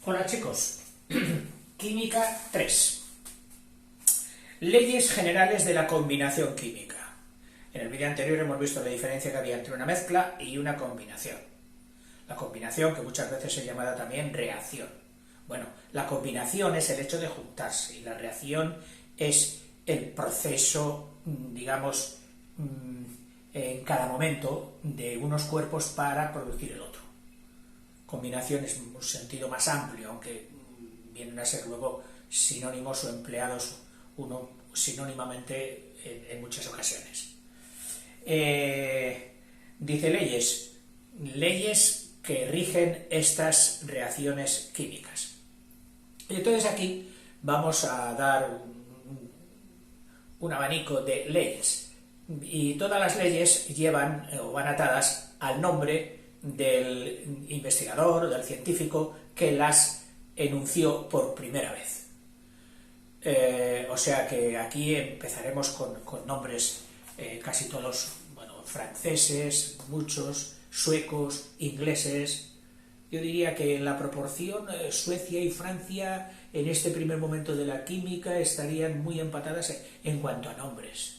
Hola chicos, Química 3. Leyes generales de la combinación química. En el vídeo anterior hemos visto la diferencia que había entre una mezcla y una combinación. La combinación, que muchas veces es llamada también reacción. Bueno, la combinación es el hecho de juntarse y la reacción es el proceso, digamos, en cada momento de unos cuerpos para producir el otro. Combinación es un sentido más amplio, aunque vienen a ser luego sinónimos o empleados uno sinónimamente en muchas ocasiones. Dice leyes que rigen estas reacciones químicas. Y entonces aquí vamos a dar un abanico de leyes, y todas las leyes llevan o van atadas al nombre del investigador, del científico que las enunció por primera vez. O sea que aquí empezaremos con nombres casi todos, franceses, muchos, suecos, ingleses. Yo diría que en la proporción Suecia y Francia en este primer momento de la química estarían muy empatadas en cuanto a nombres.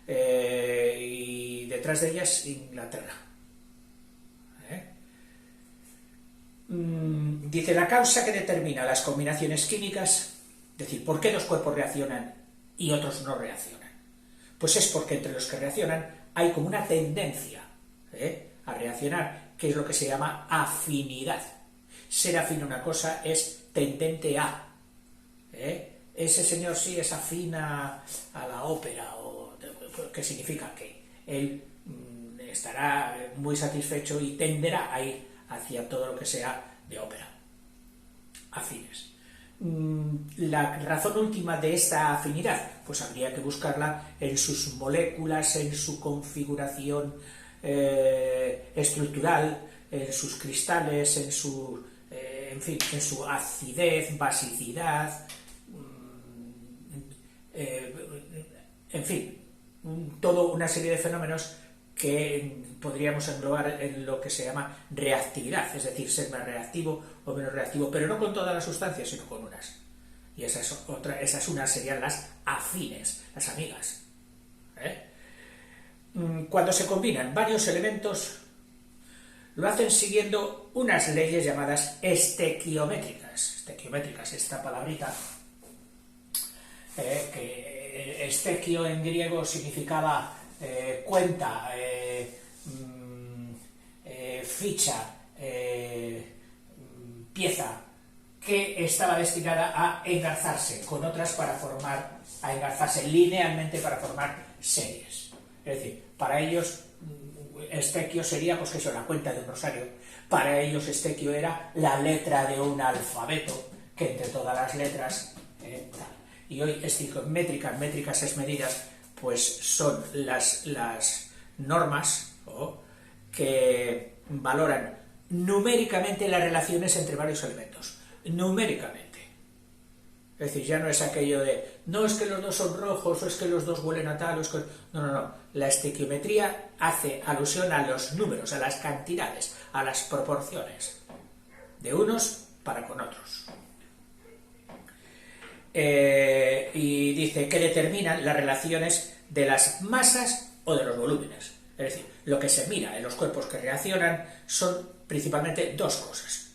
Y detrás de ellas Inglaterra. Dice la causa que determina las combinaciones químicas, es decir, por qué dos cuerpos reaccionan y otros no reaccionan. Pues es porque entre los que reaccionan hay como una tendencia a reaccionar, que es lo que se llama afinidad. Ser afín a una cosa es tendente a. Ese señor sí es afín a la ópera, ¿qué significa? Que él estará muy satisfecho y tenderá a ir hacia todo lo que sea de ópera. Afines. La razón última de esta afinidad, pues habría que buscarla en sus moléculas, en su configuración estructural, en sus cristales, en su acidez, basicidad, toda una serie de fenómenos que podríamos englobar en lo que se llama reactividad, es decir, ser más reactivo o menos reactivo, pero no con todas las sustancias, sino con unas. Y esas unas serían las afines, las amigas. Cuando se combinan varios elementos, lo hacen siguiendo unas leyes llamadas estequiométricas. Estequiométricas, esta palabrita, que estequio en griego significaba cuenta, ficha, pieza, que estaba destinada a engarzarse con otras a engarzarse linealmente para formar series. Es decir, para ellos estequio sería, pues que eso, la cuenta de un rosario. Para ellos estequio era la letra de un alfabeto, que entre todas las letras tal. Y hoy métricas es medidas, pues son las normas que valoran numéricamente las relaciones entre varios elementos. Numéricamente. Es decir, ya no es aquello de, no es que los dos son rojos, o es que los dos huelen a tal, o es que... No. La estequiometría hace alusión a los números, a las cantidades, a las proporciones de unos para con otros. Y dice que determinan las relaciones de las masas o de los volúmenes. Es decir, lo que se mira en los cuerpos que reaccionan son principalmente dos cosas: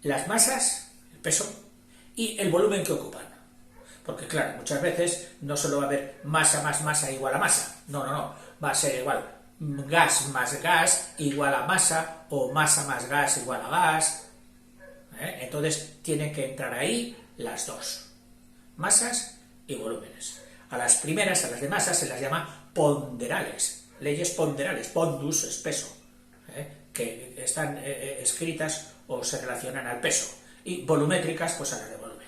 las masas, el peso, y el volumen que ocupan. Porque claro, muchas veces no solo va a haber masa más masa igual a masa. No. Va a ser igual gas más gas igual a masa, o masa más gas igual a gas. Entonces tienen que entrar ahí las dos: masas y volúmenes. A las primeras, a las de masa, se las llama ponderales, leyes ponderales, pondus es peso, que están escritas o se relacionan al peso, y volumétricas, pues a las de volumen.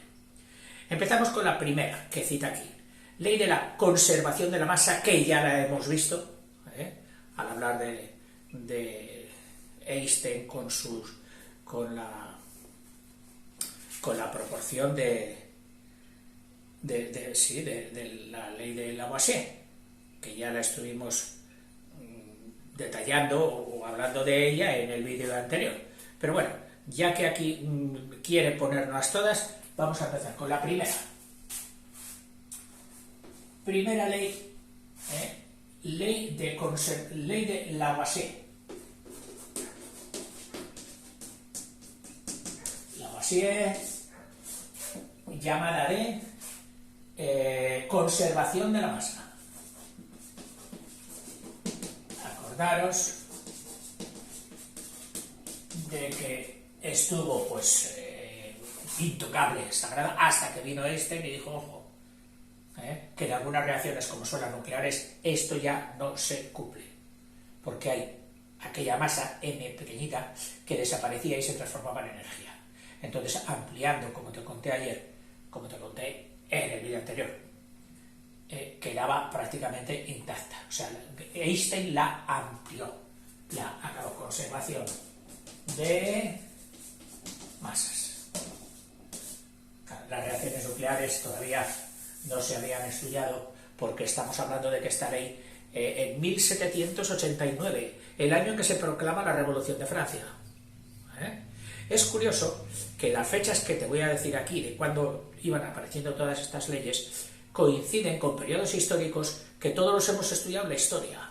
Empezamos con la primera que cita aquí: ley de la conservación de la masa, que ya la hemos visto al hablar de Einstein con la proporción de la ley de Lavoisier, que ya la estuvimos detallando o hablando de ella en el vídeo anterior. Pero bueno, ya que aquí quiere ponernos todas, vamos a empezar con la primera. Primera ley, ley de Lavoisier. Lavoisier, llamada de conservación de la masa. Acordaros de que estuvo pues intocable, sagrada, hasta que vino Einstein y dijo, ojo, que en algunas reacciones como son las nucleares esto ya no se cumple, porque hay aquella masa M pequeñita que desaparecía y se transformaba en energía. Entonces, ampliando, como te conté ayer, como te conté en el vídeo anterior, quedaba prácticamente intacta. O sea, Einstein la amplió, la acabó. Conservación de masas. Claro, las reacciones nucleares todavía no se habían estudiado, porque estamos hablando de que esta ley en 1789, el año en que se proclama la Revolución de Francia. Es curioso que las fechas que te voy a decir aquí, de cuando iban apareciendo todas estas leyes, coinciden con periodos históricos que todos los hemos estudiado en la historia.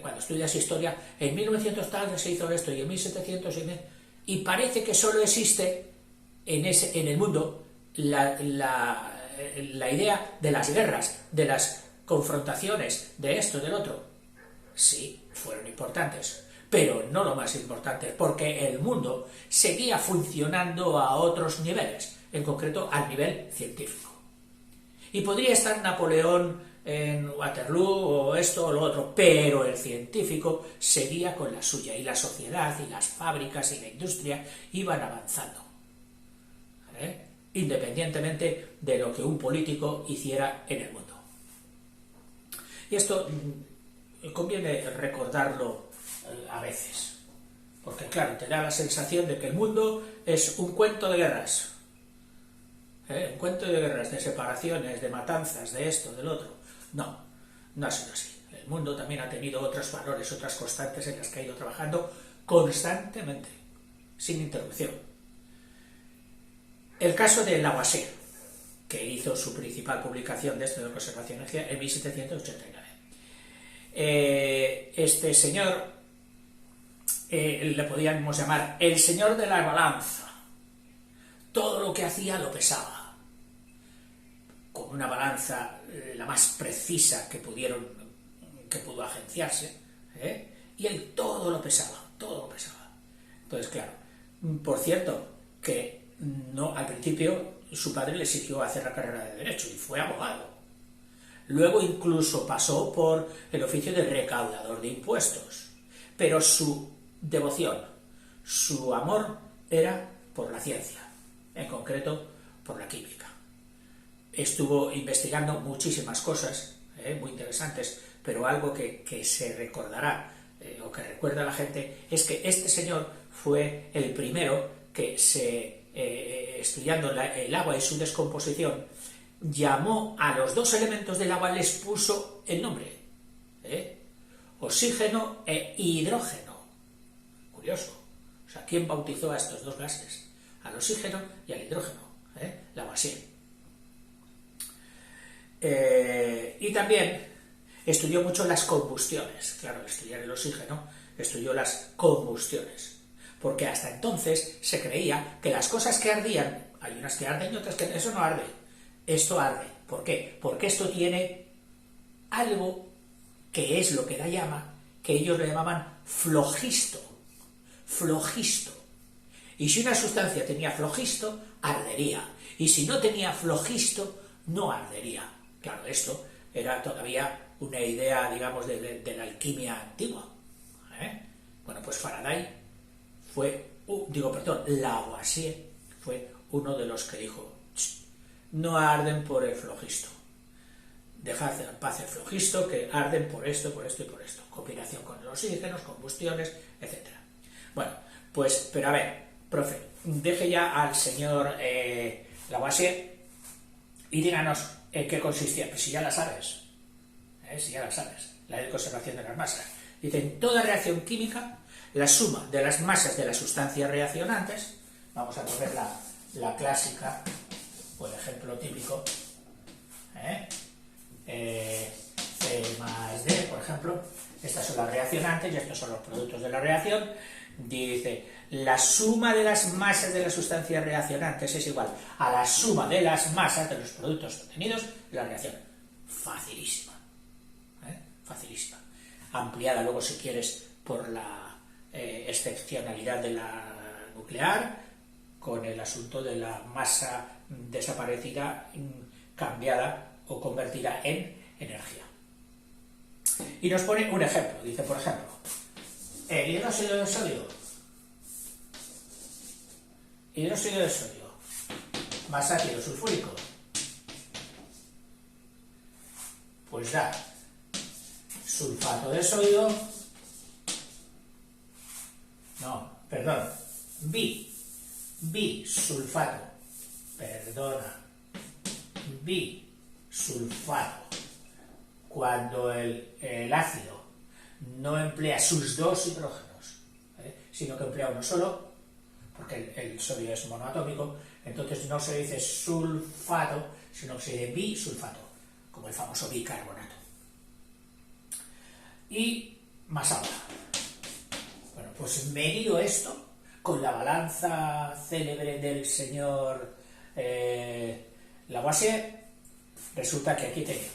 Cuando estudias historia, en 1900 tal se hizo esto, y en 1700, y parece que solo existe en el mundo la idea de las guerras, de las confrontaciones, de esto, del otro. Sí, fueron importantes, pero no lo más importante, porque el mundo seguía funcionando a otros niveles, en concreto al nivel científico. Y podría estar Napoleón en Waterloo o esto o lo otro, pero el científico seguía con la suya, y la sociedad y las fábricas y la industria iban avanzando, independientemente de lo que un político hiciera en el mundo. Y esto conviene recordarlo a veces, porque claro, te da la sensación de que el mundo es un cuento de guerras, un cuento de guerras, de separaciones, de matanzas, de esto, del otro. No, no ha sido así. El mundo también ha tenido otros valores, otras constantes en las que ha ido trabajando constantemente, sin interrupción. El caso de Lavoisier, que hizo su principal publicación de esto de conservación de energía en 1789. Este señor le podíamos llamar el señor de la balanza. Todo lo que hacía lo pesaba con una balanza la más precisa que pudo agenciarse, y él todo lo pesaba. Entonces, claro, por cierto, que no, al principio su padre le exigió hacer la carrera de Derecho y fue abogado. Luego incluso pasó por el oficio de recaudador de impuestos, pero su devoción, su amor era por la ciencia, en concreto por la química. Estuvo investigando muchísimas cosas muy interesantes, pero algo que se recordará o que recuerda a la gente es que este señor fue el primero que estudiando el agua y su descomposición, llamó a los dos elementos del agua, les puso el nombre, oxígeno e hidrógeno. Curioso. O sea, ¿quién bautizó a estos dos gases? Al oxígeno y al hidrógeno. Lavoisier. Y también estudió mucho las combustiones. Claro, al estudiar el oxígeno, estudió las combustiones. Porque hasta entonces se creía que las cosas que ardían, hay unas que arden y otras que eso no arde. Esto arde. ¿Por qué? Porque esto tiene algo que es lo que da llama, que ellos le llamaban flogisto. Flogisto. Y si una sustancia tenía flogisto, ardería. Y si no tenía flogisto, no ardería. Claro, esto era todavía una idea, digamos, de la alquimia antigua. Bueno, pues Faraday Lavoisier fue uno de los que dijo, no arden por el flogisto. Dejad en paz el flogisto, que arden por esto, por esto y por esto. Combinación con los oxígenos, combustiones, etc. Bueno, pues, pero a ver, profe, deje ya al señor Lavoisier y díganos en qué consistía. Pues si ya la sabes, la ley de conservación de las masas. Dice, en toda reacción química, la suma de las masas de las sustancias reaccionantes. Vamos a coger la clásica, o el ejemplo típico, C más D, por ejemplo. Estas son las reaccionantes y estos son los productos de la reacción. Dice, la suma de las masas de las sustancias reaccionantes es igual a la suma de las masas de los productos obtenidos de la reacción. Facilísima. Facilísima. Ampliada luego, si quieres, por la excepcionalidad de la nuclear, con el asunto de la masa desaparecida cambiada o convertida en energía. Y nos pone un ejemplo. Dice, por ejemplo, el hidróxido de sodio. Hidróxido de sodio más ácido sulfúrico. Pues da sulfato de sodio. No, perdón. Bisulfato. Perdona. Bisulfato. Cuando el ácido no emplea sus dos hidrógenos, sino que emplea uno solo, porque el sodio es monoatómico, entonces no se dice sulfato, sino que se dice bisulfato, como el famoso bicarbonato. Y más agua. Bueno, pues medido esto con la balanza célebre del señor Lavoisier, resulta que aquí tenemos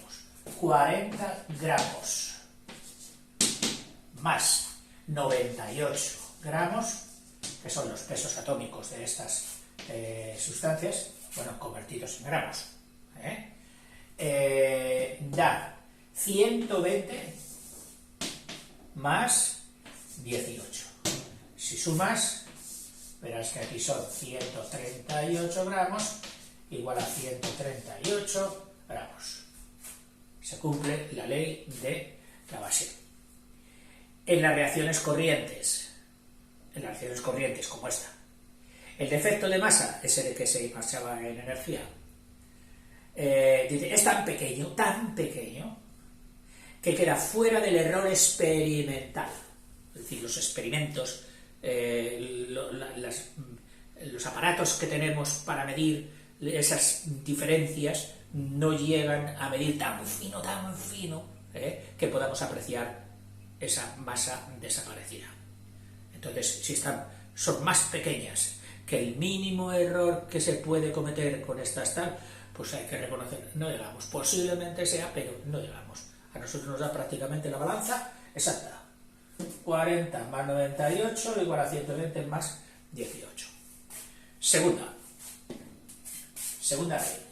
40 gramos más 98 gramos, que son los pesos atómicos de estas sustancias, bueno, convertidos en gramos, da 120 más 18. Si sumas, verás que aquí son 138 gramos igual a 138 gramos. Se cumple la ley de Lavoisier. En las reacciones corrientes como esta, el defecto de masa es el que se marchaba en energía. Es tan pequeño, que queda fuera del error experimental. Es decir, los experimentos, los aparatos que tenemos para medir esas diferencias no llegan a medir tan fino, que podamos apreciar esa masa desaparecida. Entonces, si son más pequeñas que el mínimo error que se puede cometer con estas tal, pues hay que reconocer, no llegamos. Posiblemente sea, pero no llegamos. A nosotros nos da prácticamente la balanza exacta. 40 más 98 igual a 120 más 18. Segunda ley.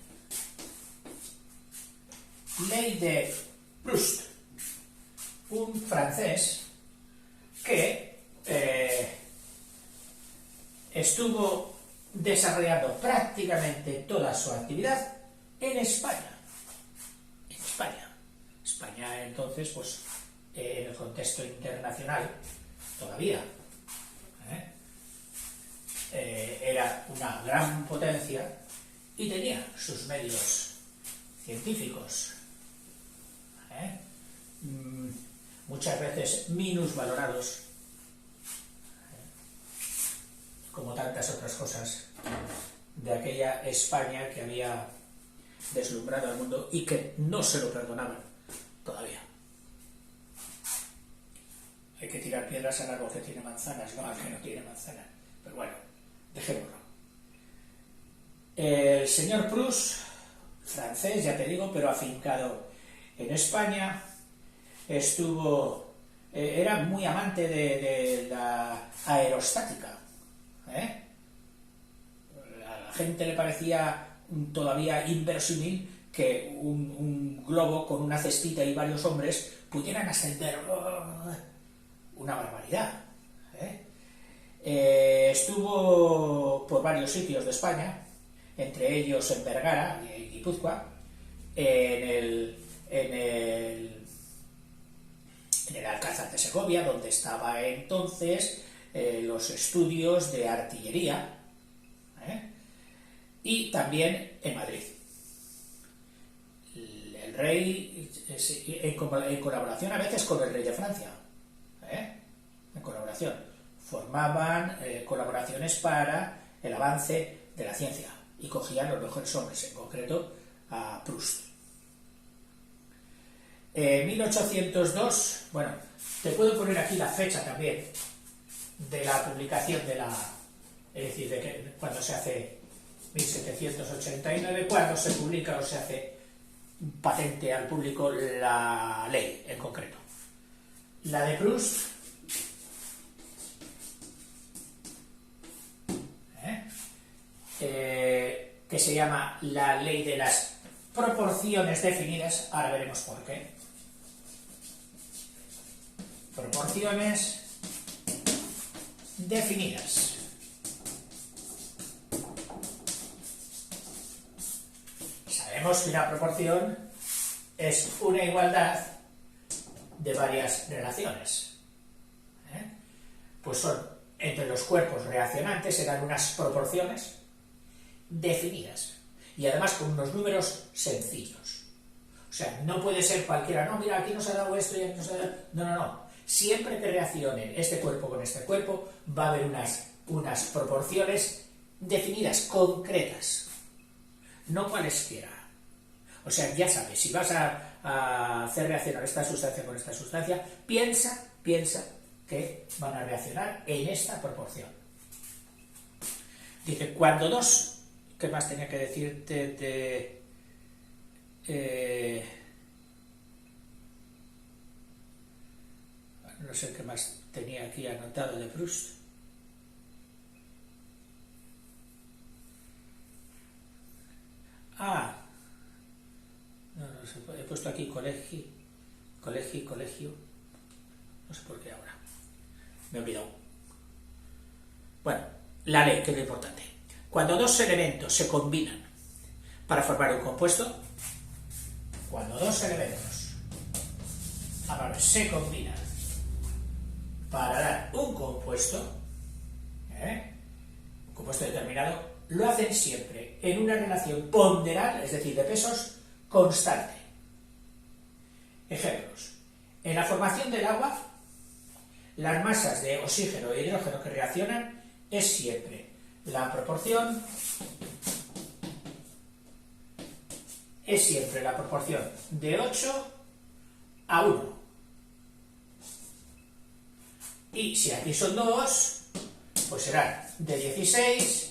Ley de Proust, un francés que estuvo desarrollando prácticamente toda su actividad en España. España entonces, pues, en el contexto internacional, todavía era una gran potencia y tenía sus medios científicos, muchas veces minusvalorados, como tantas otras cosas de aquella España que había deslumbrado al mundo y que no se lo perdonaban todavía. Hay que tirar piedras al árbol que tiene manzanas, no al que no tiene manzanas. Pero bueno, dejémoslo. El señor Proust, francés, ya te digo, pero afincado en España, era muy amante de la aerostática. A la gente le parecía todavía inverosímil que un globo con una cestita y varios hombres pudieran ascender una barbaridad. Estuvo por varios sitios de España, entre ellos en Vergara y Guipúzcoa, en el Alcázar de Segovia, donde estaba entonces los estudios de artillería, y también en Madrid. El rey, en colaboración a veces con el rey de Francia, en colaboración. formaban colaboraciones para el avance de la ciencia y cogían los mejores hombres, en concreto a Proust. En 1802, bueno, te puedo poner aquí la fecha también de la publicación de la, es decir, de que cuando se hace 1789, cuando se publica o se hace patente al público la ley en concreto. La de Proust, que se llama la ley de las proporciones definidas, ahora veremos por qué. Proporciones definidas. Sabemos que una proporción es una igualdad de varias relaciones. Pues son entre los cuerpos reaccionantes, se dan unas proporciones definidas y además con unos números sencillos. O sea, no puede ser cualquiera, no, mira, aquí nos ha dado esto y aquí nos ha dado... No. Siempre que reaccionen este cuerpo con este cuerpo, va a haber unas proporciones definidas, concretas, no cualesquiera. O sea, ya sabes, si vas a hacer reaccionar esta sustancia con esta sustancia, piensa que van a reaccionar en esta proporción. Dice, cuando dos, ¿qué más tenía que decirte no sé qué más tenía aquí anotado de Proust. No sé, he puesto aquí colegio, no sé por qué ahora, me he olvidado. Bueno, la ley, que es lo importante. Cuando dos elementos se combinan para formar un compuesto, cuando dos elementos se combinan para dar un compuesto determinado, lo hacen siempre en una relación ponderal, es decir, de pesos, constante. Ejemplos. En la formación del agua, las masas de oxígeno e hidrógeno que reaccionan es siempre la proporción de 8 a 1. Y si aquí son 2, pues serán de 16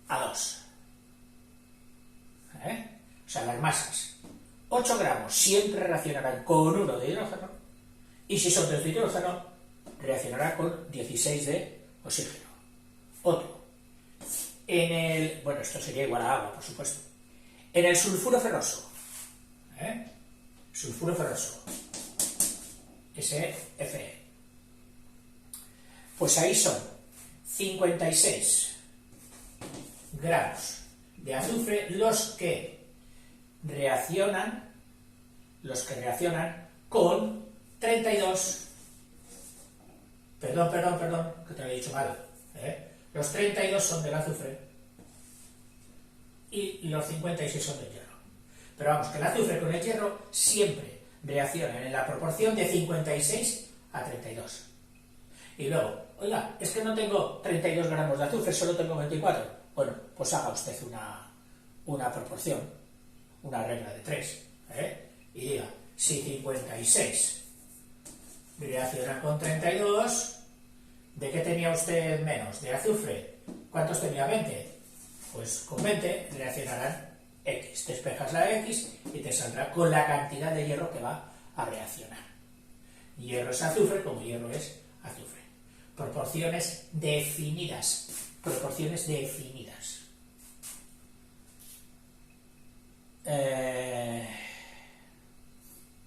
a 2. O sea, las masas 8 gramos siempre reaccionarán con 1 de hidrógeno, y si son 2 de hidrógeno, reaccionará con 16 de oxígeno. Otro. Bueno, esto sería igual a agua, por supuesto. En el sulfuro ferroso, SFE, pues ahí son 56 gramos de azufre los que reaccionan con 32, perdón, que te lo he dicho mal, los 32 son del azufre y los 56 son del hierro. Pero vamos, que el azufre con el hierro siempre reaccionan en la proporción de 56 a 32. Y luego, oiga, es que no tengo 32 gramos de azufre, solo tengo 24. Bueno, pues haga usted una proporción, una regla de 3, y diga, si 56 reacciona con 32, ¿de qué tenía usted menos? ¿De azufre? ¿Cuántos tenía? 20. Pues con 20 reaccionarán X. Despejas la X y te saldrá con la cantidad de hierro que va a reaccionar. Hierro es azufre, como hierro es azufre. Proporciones definidas.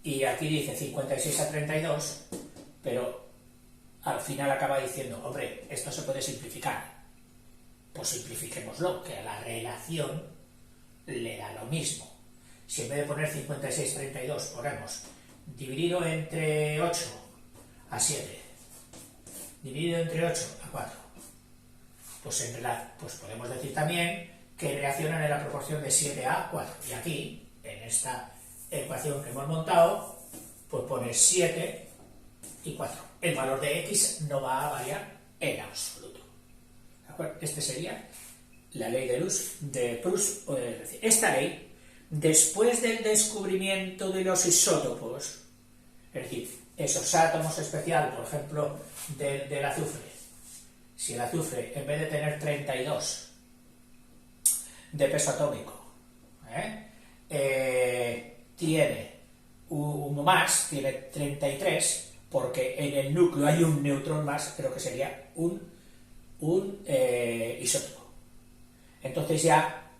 Y aquí dice 56 a 32, pero al final acaba diciendo, hombre, esto se puede simplificar. Pues simplifiquémoslo, que a la relación le da lo mismo. Si en vez de poner 56 a 32 ponemos dividido entre 8 a 7, dividido entre 8 a 4, pues podemos decir también que reaccionan en la proporción de 7 a 4. Y aquí, en esta ecuación que hemos montado, pues pones 7 y 4. El valor de X no va a variar en absoluto. ¿De acuerdo? Esta sería la ley de Proust. Es decir, esta ley, después del descubrimiento de los isótopos, es decir, esos átomos especiales, por ejemplo, del azufre, si el azufre, en vez de tener 32 de peso atómico, tiene uno más, tiene 33, porque en el núcleo hay un neutrón más, creo que sería un isótopo. Entonces ya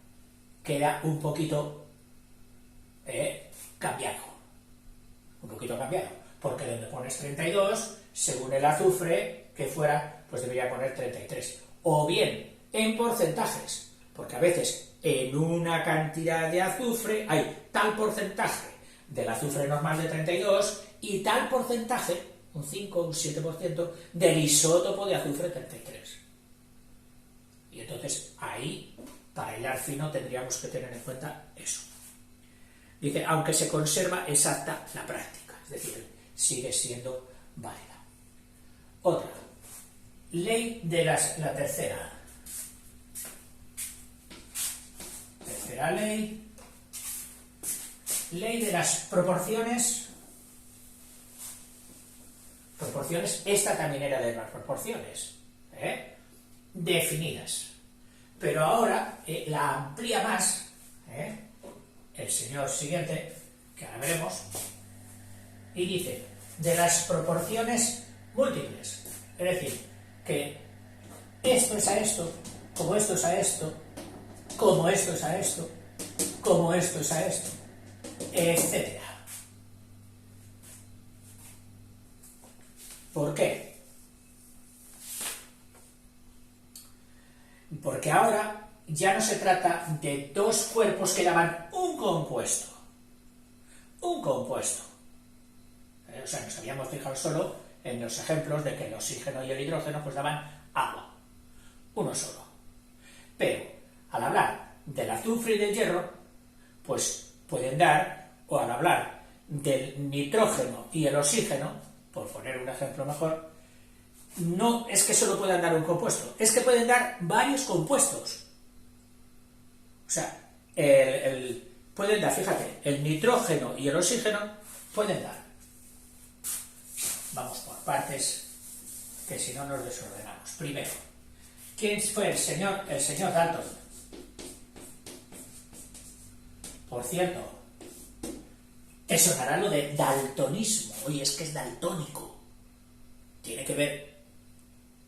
queda un poquito cambiado. Un poquito cambiado. Porque donde pones 32, según el azufre que fuera, pues debería poner 33. O bien, en porcentajes, porque a veces en una cantidad de azufre hay tal porcentaje del azufre normal de 32 y tal porcentaje, un 5 o un 7%, del isótopo de azufre 33. Y entonces ahí, para hilar fino, tendríamos que tener en cuenta eso. Dice, aunque se conserva exacta la práctica, es decir, sigue siendo válida. Otra, ley de la tercera. Tercera ley. Ley de las proporciones. Proporciones, esta también era de las proporciones, definidas. Pero ahora la amplía más, el señor siguiente, que ahora veremos, y dice, de las proporciones múltiples. Es decir, que esto es a esto, como esto es a esto, como esto es a esto, como esto es a esto, etc. ¿Por qué? Porque ahora ya no se trata de dos cuerpos que daban un compuesto. Un compuesto. O sea, nos habíamos fijado solo en los ejemplos de que el oxígeno y el hidrógeno pues daban agua. Uno solo. Pero, al hablar del azufre y del hierro, pues pueden dar, o al hablar del nitrógeno y el oxígeno, por poner un ejemplo mejor, no es que solo puedan dar un compuesto, es que pueden dar varios compuestos. O sea, pueden dar, fíjate, el nitrógeno y el oxígeno pueden dar. Vamos por partes, que si no nos desordenamos. Primero, ¿quién fue el señor Dalton? Por cierto, te sonará lo de daltonismo. Oye, es que es daltónico. Tiene que ver.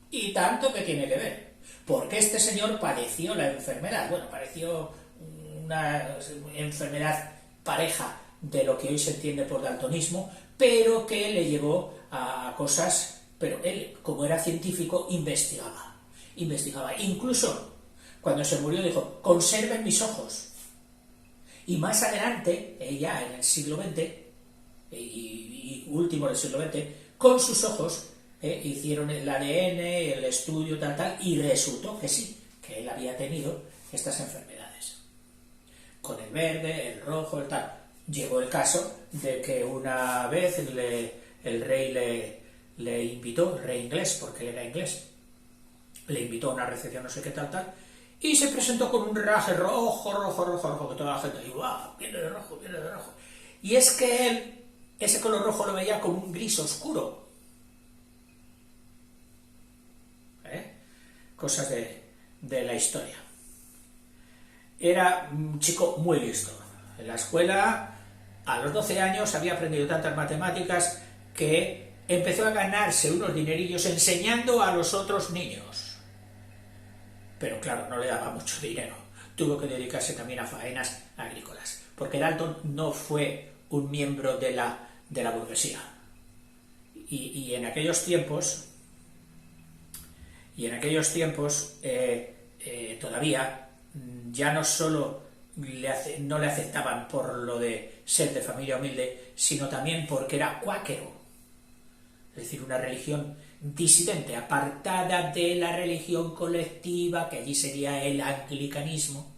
Y tanto que tiene que ver. Porque este señor padeció la enfermedad. Bueno, padeció una enfermedad pareja de lo que hoy se entiende por daltonismo, pero que le llevó a cosas. Pero él, como era científico, investigaba. Incluso, cuando se murió, dijo, conserven mis ojos. Y más adelante, ya en el siglo XX, y último del siglo XX, con sus ojos hicieron el ADN, el estudio, tal, y resultó que sí, que él había tenido estas enfermedades. Con el verde, el rojo, el tal. Llegó el caso de que una vez el rey le invitó, el rey inglés, porque él era inglés, le invitó a una recepción, no sé qué tal, y se presentó con un raje rojo, que toda la gente dijo, ¡guau! Viene de rojo. Y es que él, ese color rojo lo veía como un gris oscuro. Cosas de la historia. Era un chico muy listo. En la escuela, a los 12 años, había aprendido tantas matemáticas que empezó a ganarse unos dinerillos enseñando a los otros niños. Pero claro, no le daba mucho dinero. Tuvo que dedicarse también a faenas agrícolas. Porque Dalton no fue un miembro de la burguesía. Y en aquellos tiempos, todavía ya no solo no le aceptaban por lo de ser de familia humilde, sino también porque era cuáquero. Es decir, una religión disidente, apartada de la religión colectiva, que allí sería el anglicanismo,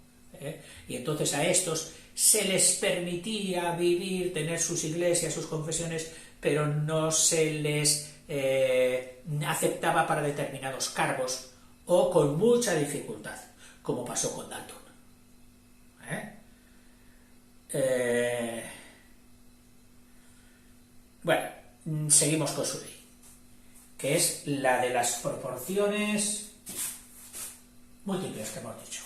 y entonces a estos se les permitía vivir, tener sus iglesias, sus confesiones, pero no se les aceptaba para determinados cargos o con mucha dificultad, como pasó con Dalton. Bueno, seguimos con su ley, que es la de las proporciones múltiples que hemos dicho.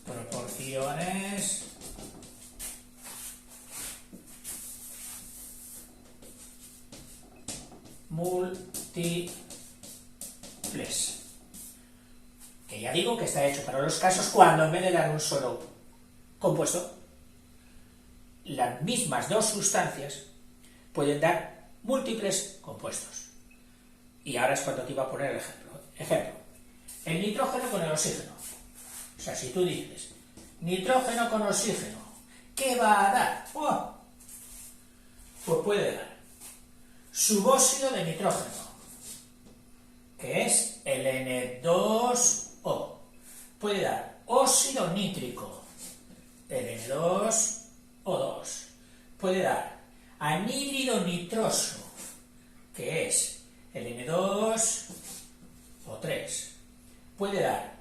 Proporciones múltiples. Que ya digo que está hecho para los casos cuando en vez de dar un solo compuesto, las mismas dos sustancias pueden dar múltiples compuestos. Y ahora es cuando te iba a poner el ejemplo. Ejemplo, el nitrógeno con el oxígeno. O sea, si tú dices nitrógeno con oxígeno, ¿qué va a dar? ¡Oh! Pues puede dar subóxido de nitrógeno, que es el N2O. Puede dar óxido nítrico, el N2O2. Puede dar anhídrido nitroso, que es el N2O3. Puede dar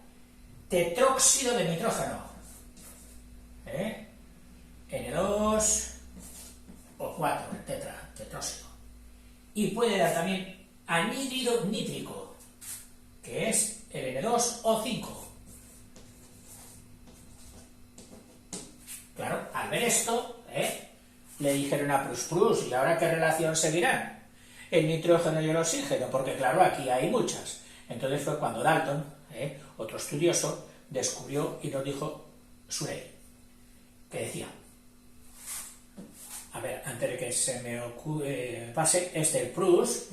tetróxido de nitrógeno, N2O4, el tetróxido. Y puede dar también anhídrido nítrico, que es el N2O5. Claro, al ver esto, le dijeron a Prus, ¿y ahora qué relación seguirán? El nitrógeno y el oxígeno, porque claro, aquí hay muchas. Entonces fue cuando Dalton, otro estudioso, descubrió y nos dijo su ley, que decía, a ver, antes de que se me pase, el Prus,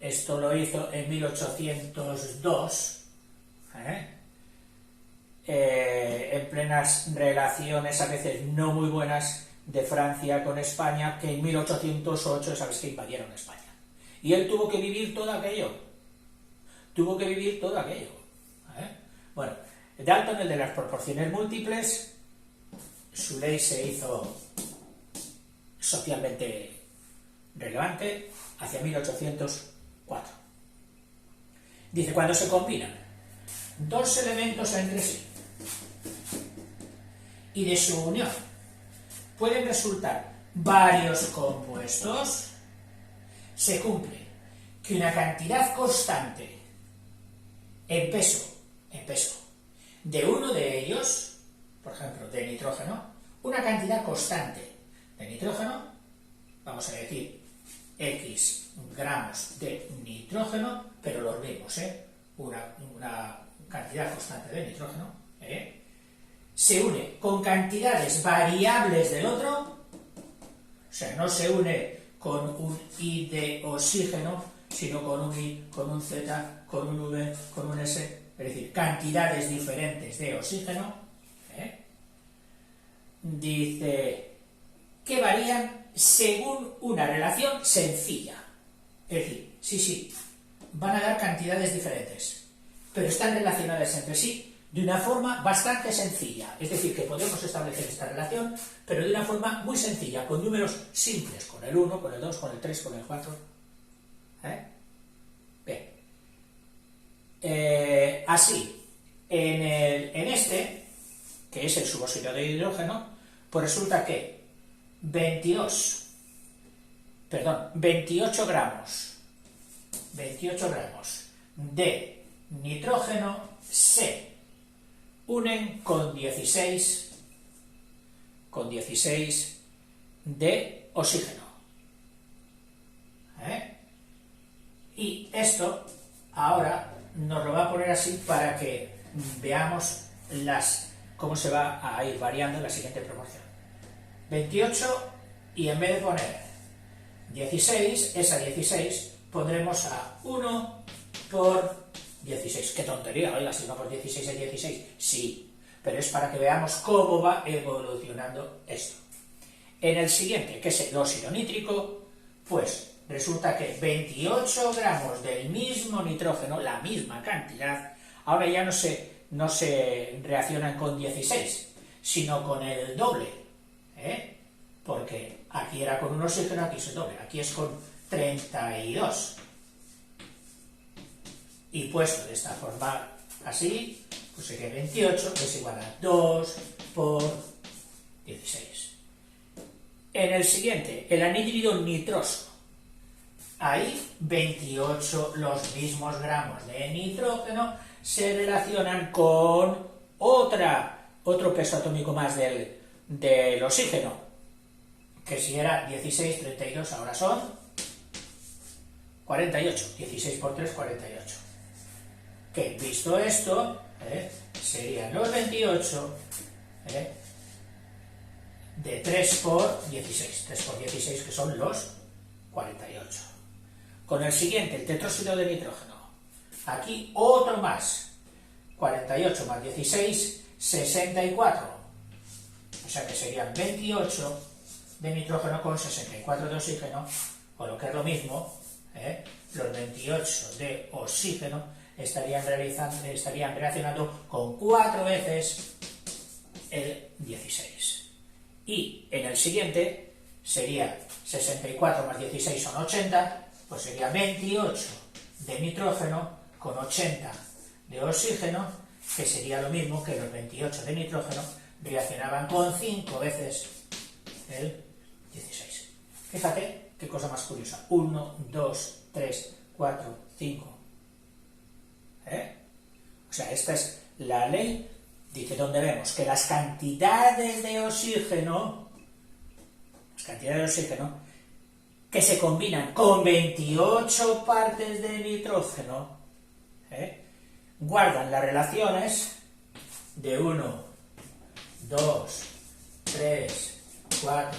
esto lo hizo en 1802, en plenas relaciones a veces no muy buenas de Francia con España, que en 1808 sabes que invadieron España. Y él tuvo que vivir todo aquello. Bueno, Dalton, el de las proporciones múltiples, su ley se hizo socialmente relevante hacia 1804. Dice, cuando se combinan dos elementos entre sí y de su unión pueden resultar varios compuestos, se cumple que una cantidad constante en peso, de uno de ellos, por ejemplo, de nitrógeno, una cantidad constante de nitrógeno, vamos a decir X gramos de nitrógeno, pero los mismos, una cantidad constante de nitrógeno, se une con cantidades variables del otro, o sea, no se une con un I de oxígeno, sino con un I, con un Z, con un V, con un S, es decir, cantidades diferentes de oxígeno, dice que varían según una relación sencilla. Es decir, sí, van a dar cantidades diferentes, pero están relacionadas entre sí de una forma bastante sencilla. Es decir, que podemos establecer esta relación, pero de una forma muy sencilla, con números simples, con el 1, con el 2, con el 3, con el 4. Bien. Así, en este, que es el subóxido de hidrógeno, pues resulta que 28 gramos de nitrógeno se unen con 16 de oxígeno. Y esto ahora nos lo va a poner así para que veamos cómo se va a ir variando en la siguiente proporción. 28, y en vez de poner 16, esa 16 pondremos a 1 por 16. ¡Qué tontería! Oiga, si 1 por 16 es 16. Sí, pero es para que veamos cómo va evolucionando esto. En el siguiente, que es el óxido nítrico, pues resulta que 28 gramos del mismo nitrógeno, la misma cantidad, ahora ya no se reaccionan con 16, sino con el doble. ¿eh? Porque aquí era con un oxígeno, aquí es doble, aquí es con 32. Y puesto de esta forma así, pues sería 28, que es igual a 2 por 16. En el siguiente, el anhídrido nitroso. Ahí 28, los mismos gramos de nitrógeno se relacionan con otro peso atómico más del oxígeno, que si era 16, 32, ahora son 48, 16 por 3, 48. Que visto esto, serían los 28 de 3 por 16, 3 por 16 que son los 48. Con el siguiente, el tetróxido de nitrógeno. Aquí otro más. 48 más 16, 64. O sea que serían 28 de nitrógeno con 64 de oxígeno, o lo que es lo mismo, los 28 de oxígeno estarían reaccionando con 4 veces el 16. Y en el siguiente sería 64 más 16 son 80, pues sería 28 de nitrógeno con 80 de oxígeno, que sería lo mismo que los 28 de nitrógeno reaccionaban con 5 veces el 16. Fíjate qué cosa más curiosa. 1, 2, 3, 4, 5. O sea, esta es la ley, dice, donde vemos que las cantidades de oxígeno que se combinan con 28 partes de nitrógeno, guardan las relaciones de 1, 2, 3, 4,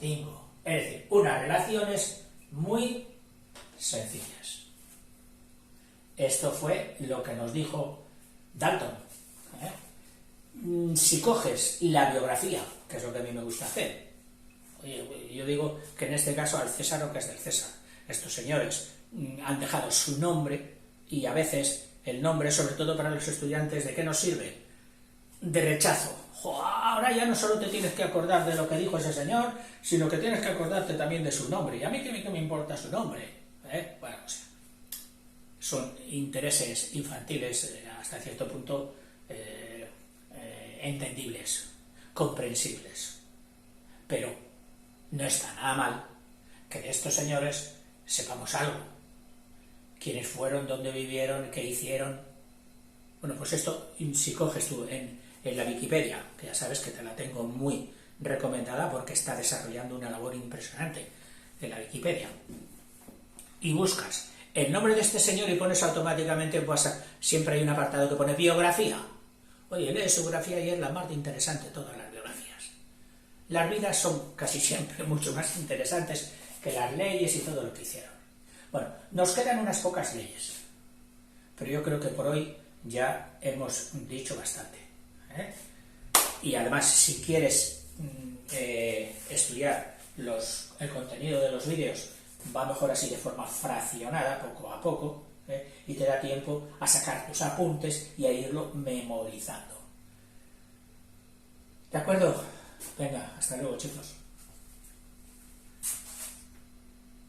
5. Es decir, unas relaciones muy sencillas. Esto fue lo que nos dijo Dalton. Si coges la biografía, que es lo que a mí me gusta hacer, yo digo que en este caso al César lo que es del César. Estos señores han dejado su nombre, y a veces el nombre, sobre todo para los estudiantes, ¿de qué nos sirve? De rechazo. Ahora ya no solo te tienes que acordar de lo que dijo ese señor, sino que tienes que acordarte también de su nombre. ¿Y a mí qué me importa su nombre? Bueno, o sea, son intereses infantiles hasta cierto punto entendibles, comprensibles. Pero no está nada mal que de estos señores sepamos algo. Quiénes fueron, dónde vivieron, qué hicieron. Bueno, pues esto, si coges tú en la Wikipedia, que ya sabes que te la tengo muy recomendada porque está desarrollando una labor impresionante en la Wikipedia, y buscas el nombre de este señor y pones automáticamente, pues siempre hay un apartado que pone biografía. Oye, lee su biografía y es la más interesante de todas las biografías. Las vidas son casi siempre mucho más interesantes que las leyes y todo lo que hicieron. Bueno, nos quedan unas pocas leyes, pero yo creo que por hoy ya hemos dicho bastante. Y además, si quieres estudiar el contenido de los vídeos, va mejor así de forma fraccionada, poco a poco, y te da tiempo a sacar tus apuntes y a irlo memorizando. ¿De acuerdo? Venga, hasta luego, chicos.